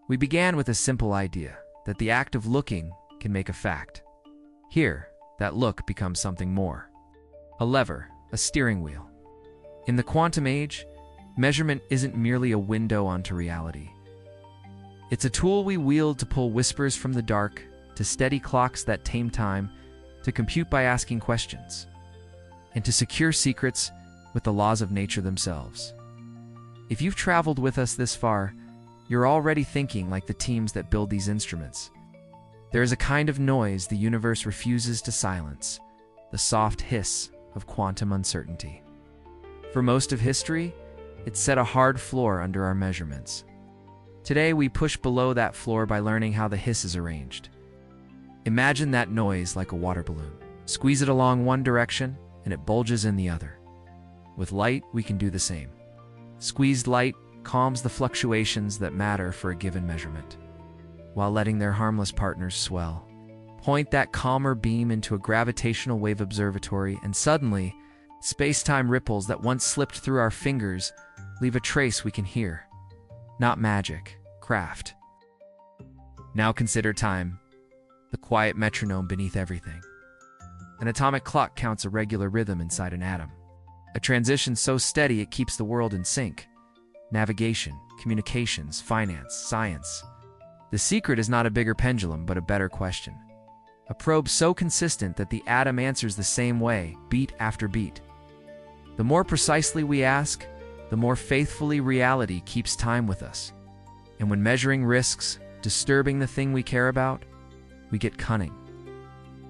We began with a simple idea that the act of looking can make a fact. Here, that look becomes something more. A lever, a steering wheel. In the quantum age, measurement isn't merely a window onto reality. It's a tool we wield to pull whispers from the dark, to steady clocks that tame time, to compute by asking questions, and to secure secrets with the laws of nature themselves. If you've traveled with us this far, you're already thinking like the teams that build these instruments. There is a kind of noise the universe refuses to silence, the soft hiss of quantum uncertainty. For most of history, it set a hard floor under our measurements. Today, we push below that floor by learning how the hiss is arranged. Imagine that noise like a water balloon. Squeeze it along one direction, and it bulges in the other. With light, we can do the same. Squeezed light calms the fluctuations that matter for a given measurement, while letting their harmless partners swell. Point that calmer beam into a gravitational wave observatory, and suddenly, space-time ripples that once slipped through our fingers leave a trace we can hear. Not magic, craft. Now consider time, the quiet metronome beneath everything. An atomic clock counts a regular rhythm inside an atom. A transition so steady it keeps the world in sync. Navigation, communications, finance, science. The secret is not a bigger pendulum, but a better question. A probe so consistent that the atom answers the same way, beat after beat. The more precisely we ask, the more faithfully reality keeps time with us. And when measuring risks, disturbing the thing we care about, we get cunning.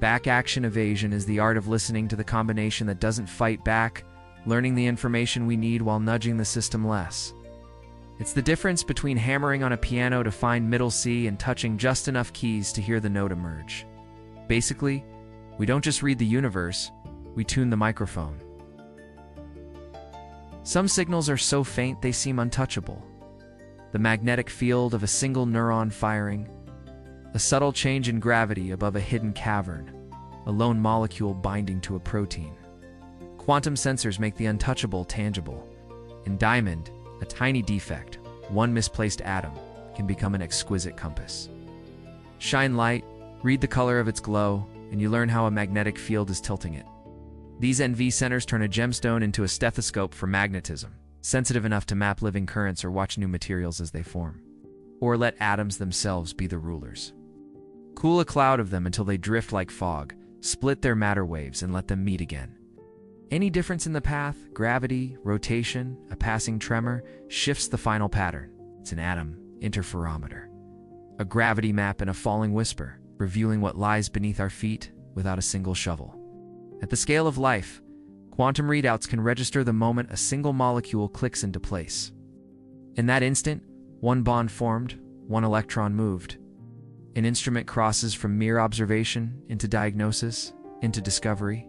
Back-action evasion is the art of listening to the combination that doesn't fight back, learning the information we need while nudging the system less. It's the difference between hammering on a piano to find middle C and touching just enough keys to hear the note emerge. Basically, we don't just read the universe, we tune the microphone. Some signals are so faint they seem untouchable. The magnetic field of a single neuron firing, a subtle change in gravity above a hidden cavern, a lone molecule binding to a protein. Quantum sensors make the untouchable tangible. In diamond, a tiny defect, one misplaced atom, can become an exquisite compass. Shine light, read the color of its glow, and you learn how a magnetic field is tilting it. These NV centers turn a gemstone into a stethoscope for magnetism, sensitive enough to map living currents or watch new materials as they form. Or let atoms themselves be the rulers. Cool a cloud of them until they drift like fog, split their matter waves, and let them meet again. Any difference in the path, gravity, rotation, a passing tremor, shifts the final pattern. It's an atom interferometer. A gravity map and a falling whisper, revealing what lies beneath our feet without a single shovel. At the scale of life, quantum readouts can register the moment a single molecule clicks into place. In that instant, one bond formed, one electron moved. An instrument crosses from mere observation into diagnosis, into discovery.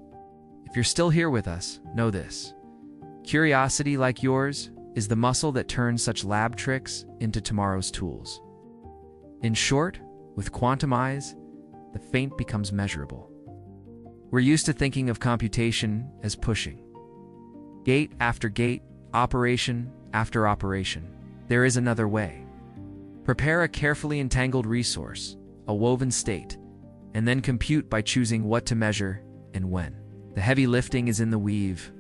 If you're still here with us, know this. Curiosity like yours is the muscle that turns such lab tricks into tomorrow's tools. In short, with quantum eyes, the faint becomes measurable. We're used to thinking of computation as pushing. Gate after gate, operation after operation. There is another way. Prepare a carefully entangled resource, a woven state, and then compute by choosing what to measure and when. The heavy lifting is in the weave.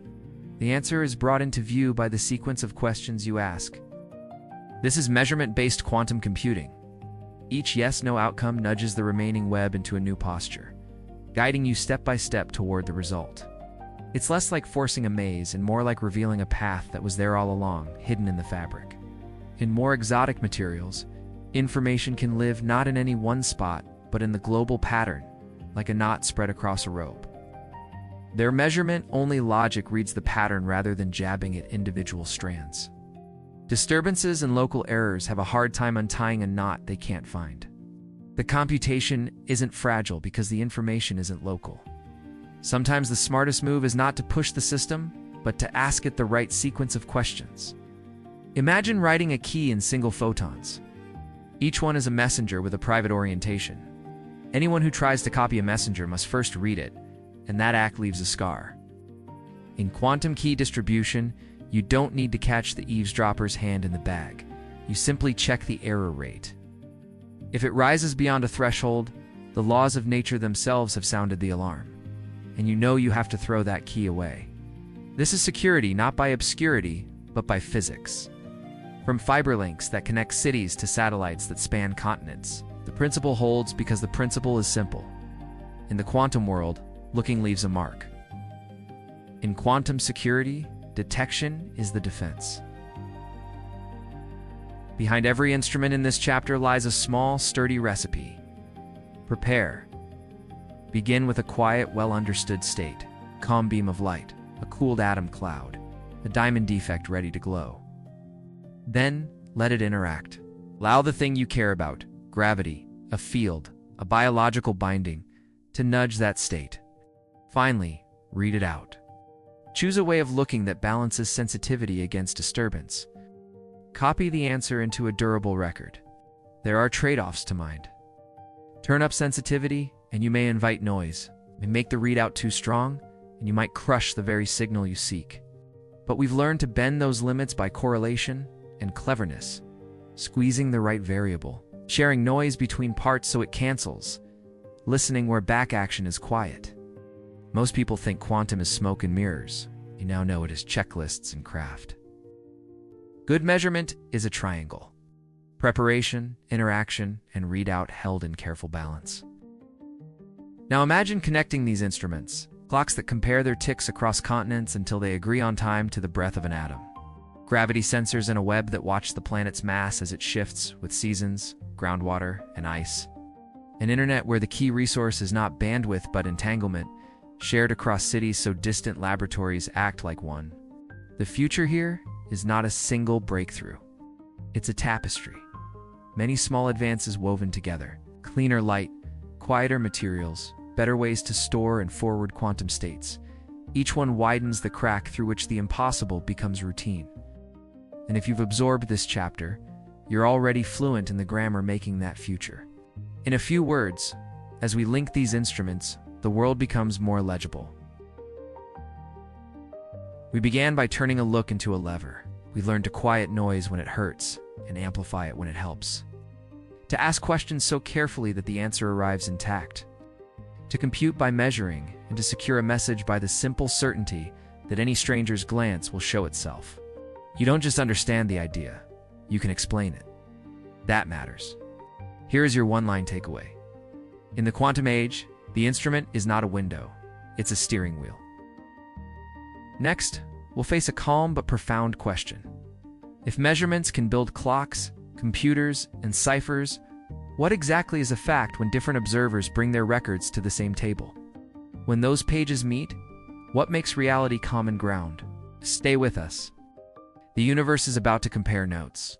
The answer is brought into view by the sequence of questions you ask. This is measurement-based quantum computing. Each yes-no outcome nudges the remaining web into a new posture, guiding you step by step toward the result. It's less like forcing a maze and more like revealing a path that was there all along, hidden in the fabric. In more exotic materials, information can live not in any one spot, but in the global pattern, like a knot spread across a rope. Their measurement-only logic reads the pattern rather than jabbing at individual strands. Disturbances and local errors have a hard time untying a knot they can't find. The computation isn't fragile because the information isn't local. Sometimes the smartest move is not to push the system, but to ask it the right sequence of questions. Imagine writing a key in single photons. Each one is a messenger with a private orientation. Anyone who tries to copy a messenger must first read it, and that act leaves a scar. In quantum key distribution, you don't need to catch the eavesdropper's hand in the bag. You simply check the error rate. If it rises beyond a threshold, the laws of nature themselves have sounded the alarm, and you know you have to throw that key away. This is security not by obscurity, but by physics. From fiber links that connect cities to satellites that span continents, the principle holds because the principle is simple. In the quantum world, looking leaves a mark. In quantum security, detection is the defense. Behind every instrument in this chapter lies a small, sturdy recipe. Prepare. Begin with a quiet, well-understood state, calm beam of light, a cooled atom cloud, a diamond defect ready to glow. Then, let it interact. Allow the thing you care about, gravity, a field, a biological binding, to nudge that state. Finally, read it out. Choose a way of looking that balances sensitivity against disturbance. Copy the answer into a durable record. There are trade-offs to mind. Turn up sensitivity, and you may invite noise, may make the readout too strong, and you might crush the very signal you seek. But we've learned to bend those limits by correlation and cleverness, squeezing the right variable, sharing noise between parts so it cancels, listening where back action is quiet. Most people think quantum is smoke and mirrors. You now know it is checklists and craft. Good measurement is a triangle. Preparation, interaction, and readout held in careful balance. Now imagine connecting these instruments, clocks that compare their ticks across continents until they agree on time to the breath of an atom. Gravity sensors in a web that watch the planet's mass as it shifts with seasons, groundwater, and ice. An internet where the key resource is not bandwidth but entanglement, shared across cities so distant laboratories act like one. The future here is not a single breakthrough. It's a tapestry. Many small advances woven together. Cleaner light, quieter materials, better ways to store and forward quantum states. Each one widens the crack through which the impossible becomes routine. And if you've absorbed this chapter, you're already fluent in the grammar making that future. In a few words, as we link these instruments, the world becomes more legible. We began by turning a look into a lever. We learned to quiet noise when it hurts and amplify it when it helps. To ask questions so carefully that the answer arrives intact. To compute by measuring and to secure a message by the simple certainty that any stranger's glance will show itself. You don't just understand the idea, you can explain it. That matters. Here is your one-line takeaway. In the quantum age, the instrument is not a window, it's a steering wheel. Next, we'll face a calm but profound question. If measurements can build clocks, computers, and ciphers, what exactly is a fact when different observers bring their records to the same table? When those pages meet, what makes reality common ground? Stay with us. The universe is about to compare notes.